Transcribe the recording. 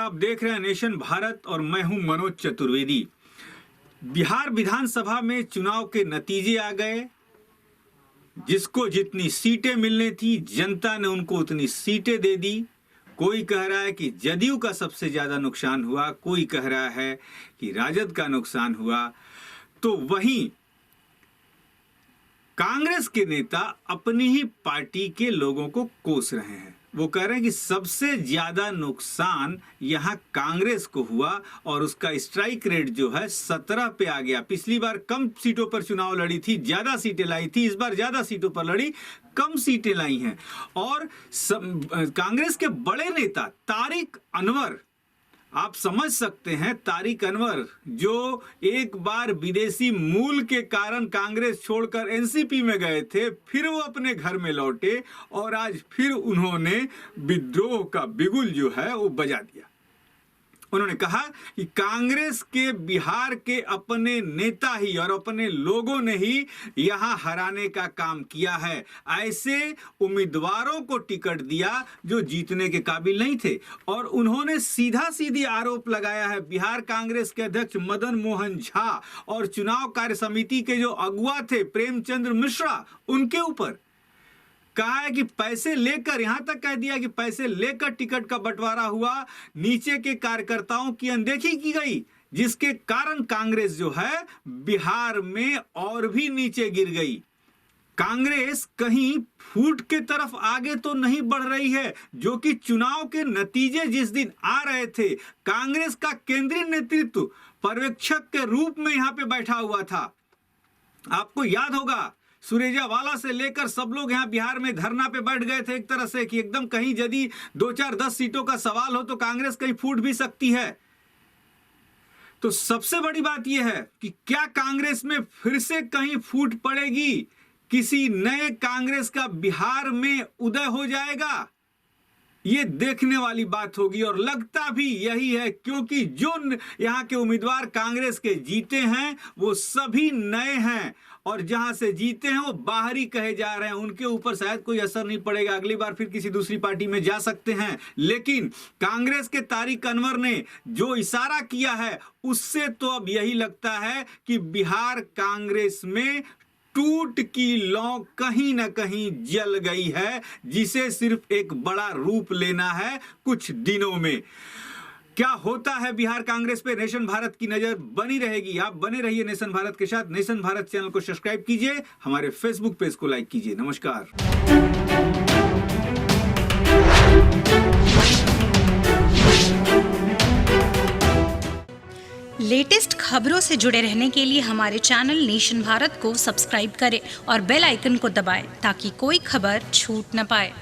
आप देख रहे हैं नेशन भारत और मैं हूं मनोज चतुर्वेदी। बिहार विधानसभा में चुनाव के नतीजे आ गए। जिसको जितनी सीटें मिलनी थी जनता ने उनको उतनी सीटें दे दी। कोई कह रहा है कि जदयू का सबसे ज्यादा नुकसान हुआ, कोई कह रहा है कि राजद का नुकसान हुआ। तो वहीं कांग्रेस के नेता अपनी ही पार्टी के लोगों को कोस रहे हैं। वो कह रहे हैं कि सबसे ज्यादा नुकसान यहां कांग्रेस को हुआ और उसका स्ट्राइक रेट जो है 17 पे आ गया। पिछली बार कम सीटों पर चुनाव लड़ी थी, ज्यादा सीटें लाई थी, इस बार ज्यादा सीटों पर लड़ी, कम सीटें लाई हैं। और कांग्रेस के बड़े नेता तारिक अनवर, आप समझ सकते हैं, तारिक अनवर जो एक बार विदेशी मूल के कारण कांग्रेस छोड़कर एनसीपी में गए थे, फिर वो अपने घर में लौटे और आज फिर उन्होंने विद्रोह का बिगुल जो है वो बजा दिया। उन्होंने कहा कि कांग्रेस के बिहार के अपने नेता ही और अपने लोगों ने ही यहां हराने का काम किया है। ऐसे उम्मीदवारों को टिकट दिया जो जीतने के काबिल नहीं थे। और उन्होंने सीधा सीधी आरोप लगाया है बिहार कांग्रेस के अध्यक्ष मदन मोहन झा और चुनाव कार्य समिति के जो अगुवा थे प्रेमचंद्र मिश्रा, उनके ऊपर। कहा है कि पैसे लेकर, यहां तक कह दिया कि पैसे लेकर टिकट का बंटवारा हुआ, नीचे के कार्यकर्ताओं की अनदेखी की गई, जिसके कारण कांग्रेस जो है बिहार में और भी नीचे गिर गई। कांग्रेस कहीं फूट के तरफ आगे तो नहीं बढ़ रही है, जो कि चुनाव के नतीजे जिस दिन आ रहे थे, कांग्रेस का केंद्रीय नेतृत्व पर्यवेक्षक के रूप में यहां पे बैठा हुआ था। आपको याद होगा, सुरेजावाला से लेकर सब लोग यहां बिहार में धरना पे बैठ गए थे एक तरह से कि एकदम कहीं यदि 2-4-10 सीटों का सवाल हो तो कांग्रेस कहीं फूट भी सकती है। तो सबसे बड़ी बात यह है कि क्या कांग्रेस में फिर से कहीं फूट पड़ेगी, किसी नए कांग्रेस का बिहार में उदय हो जाएगा? ये देखने वाली बात होगी। और लगता भी यही है, क्योंकि जो यहां के उम्मीदवार कांग्रेस के जीते हैं वो सभी नए हैं और जहां से जीते हैं वो बाहरी कहे जा रहे हैं। उनके ऊपर शायद कोई असर नहीं पड़ेगा, अगली बार फिर किसी दूसरी पार्टी में जा सकते हैं। लेकिन कांग्रेस के तारिक अनवर ने जो इशारा किया है उससे तो अब यही लगता है कि बिहार कांग्रेस में टूट की लौ कहीं ना कहीं जल गई है, जिसे सिर्फ एक बड़ा रूप लेना है कुछ दिनों में। क्या होता है बिहार कांग्रेस पे, नेशन भारत की नजर बनी रहेगी। आप बने रहिए नेशन भारत के साथ। नेशन भारत चैनल को सब्सक्राइब कीजिए, हमारे फेसबुक पेज को लाइक कीजिए। नमस्कार। लेटेस्ट खबरों से जुड़े रहने के लिए हमारे चैनल नेशन भारत को सब्सक्राइब करें और बेल आइकन को दबाएं ताकि कोई खबर छूट न पाए।